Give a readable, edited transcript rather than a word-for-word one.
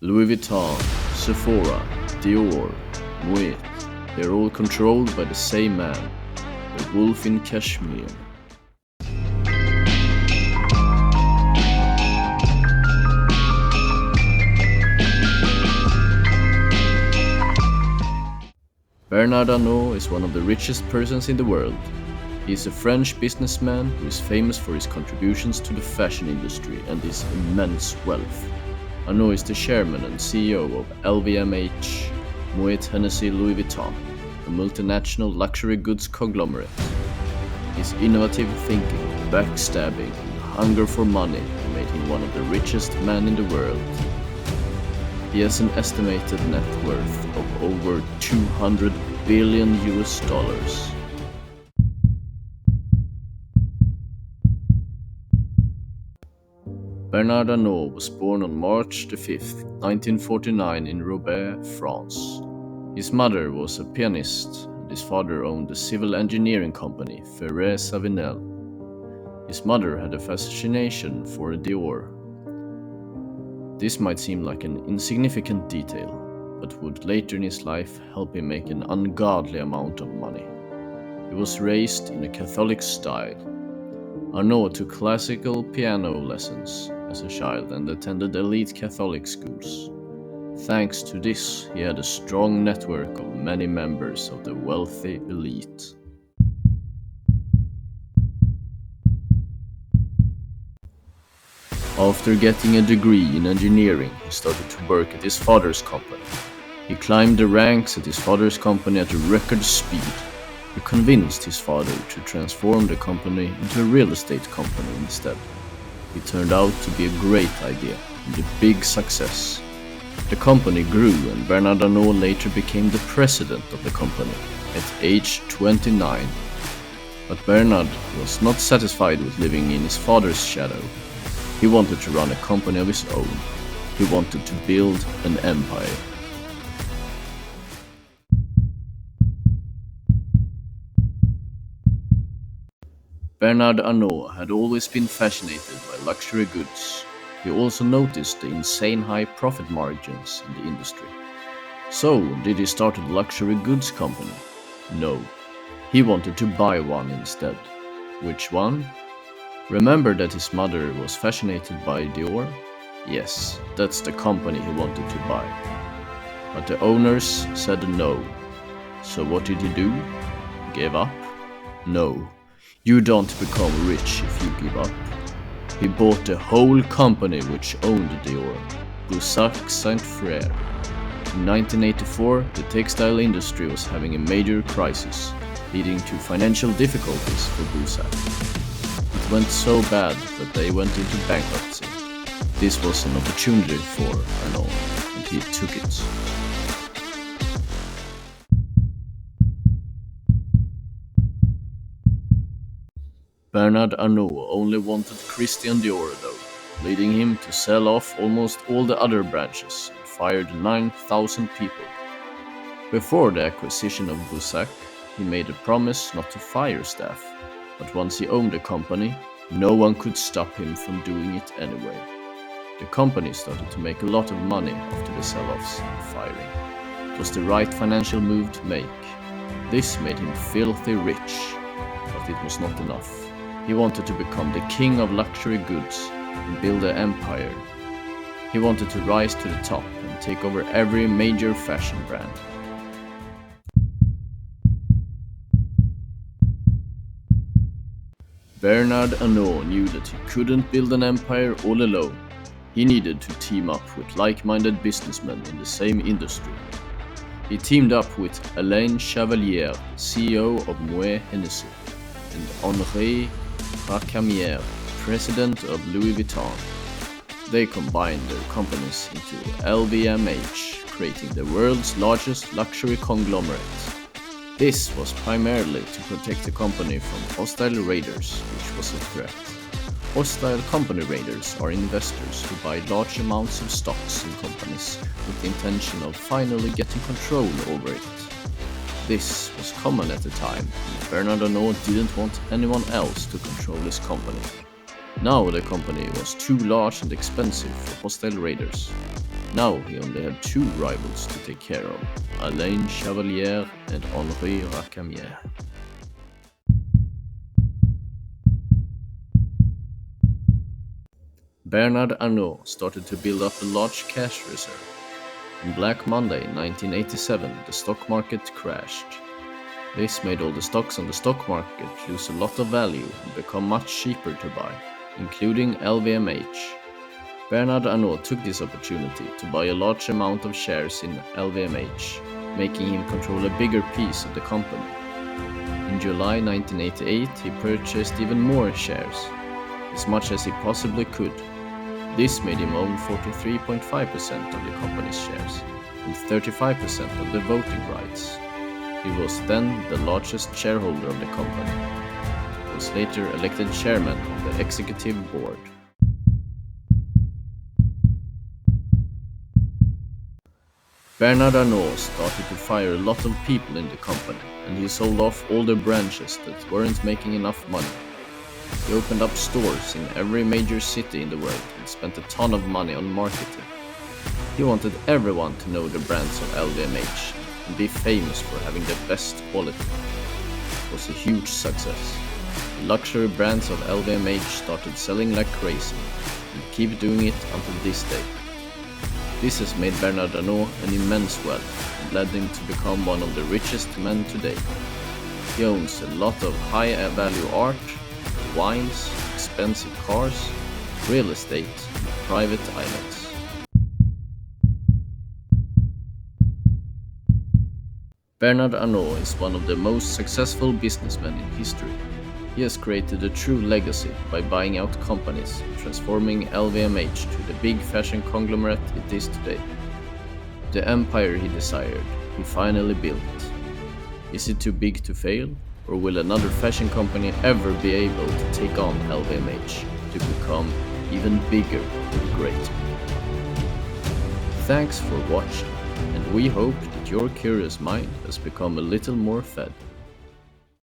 Louis Vuitton, Sephora, Dior, Moet, they're all controlled by the same man, the wolf in Cashmere. Bernard Arnault is one of the richest persons in the world. He is a French businessman who is famous for his contributions to the fashion industry and his immense wealth. Arnault is the chairman and CEO of LVMH, Moet Hennessy Louis Vuitton, a multinational luxury goods conglomerate. His innovative thinking, backstabbing, and hunger for money made him one of the richest men in the world. He has an estimated net worth of over 200 billion US dollars. Bernard Arnault was born on March 5, 1949 in Roubaix, France. His mother was a pianist and his father owned a civil engineering company, Ferré-Savinel. His mother had a fascination for Dior. This might seem like an insignificant detail, but would later in his life help him make an ungodly amount of money. He was raised in a Catholic style. Arnault took classical piano lessons as a child and attended elite Catholic schools. Thanks to this, he had a strong network of many members of the wealthy elite. After getting a degree in engineering, he started to work at his father's company. He climbed the ranks at his father's company at a record speed. He convinced his father to transform the company into a real estate company instead. It turned out to be a great idea and a big success. The company grew and Bernard Arnault later became the president of the company at age 29. But Bernard was not satisfied with living in his father's shadow. He wanted to run a company of his own. He wanted to build an empire. Bernard Arnault had always been fascinated by luxury goods. He also noticed the insane high profit margins in the industry. So, did he start a luxury goods company? No. He wanted to buy one instead. Which one? Remember that his mother was fascinated by Dior? Yes, that's the company he wanted to buy. But the owners said no. So what did he do? Give up? No. You don't become rich if you give up. He bought the whole company which owned Dior, Boussac Saint Frère. In 1984, the textile industry was having a major crisis, leading to financial difficulties for Boussac. It went so bad that they went into bankruptcy. This was an opportunity for Arnault, and he took it. Bernard Arnault only wanted Christian Dior though, leading him to sell off almost all the other branches and fired 9,000 people. Before the acquisition of Boussac, he made a promise not to fire staff, but once he owned the company, no one could stop him from doing it anyway. The company started to make a lot of money after the sell-offs and firing. It was the right financial move to make. This made him filthy rich, but it was not enough. He wanted to become the king of luxury goods and build an empire. He wanted to rise to the top and take over every major fashion brand. Bernard Arnault knew that he couldn't build an empire all alone. He needed to team up with like-minded businessmen in the same industry. He teamed up with Alain Chevalier, CEO of Moet Hennessy, and Henri Cashmere, president of Louis Vuitton. They combined their companies into LVMH, creating the world's largest luxury conglomerate. This was primarily to protect the company from hostile raiders, which was a threat. Hostile company raiders are investors who buy large amounts of stocks in companies with the intention of finally getting control over it. This was common at the time, and Bernard Arnault didn't want anyone else to control his company. Now the company was too large and expensive for hostile raiders. Now he only had two rivals to take care of, Alain Chevalier and Henri Racamier. Bernard Arnault started to build up a large cash reserve. On Black Monday 1987, the stock market crashed. This made all the stocks on the stock market lose a lot of value and become much cheaper to buy, including LVMH. Bernard Arnault took this opportunity to buy a large amount of shares in LVMH, making him control a bigger piece of the company. In July 1988, he purchased even more shares, as much as he possibly could. This made him own 43.5% of the company's shares, and 35% of the voting rights. He was then the largest shareholder of the company. He was later elected chairman of the executive board. Bernard Arnault started to fire a lot of people in the company, and he sold off all the branches that weren't making enough money. He opened up stores in every major city in the world and spent a ton of money on marketing. He wanted everyone to know the brands of LVMH and be famous for having the best quality. It was a huge success. The luxury brands of LVMH started selling like crazy and keep doing it until this day. This has made Bernard Arnault an immense wealth and led him to become one of the richest men today. He owns a lot of high-value art, wines, expensive cars, real estate, and private islands. Bernard Arnault is one of the most successful businessmen in history. He has created a true legacy by buying out companies, transforming LVMH to the big fashion conglomerate it is today. The empire he desired, he finally built. Is it too big to fail? Or will another fashion company ever be able to take on LVMH to become even bigger and greater? Thanks for watching, and we hope that your curious mind has become a little more fed.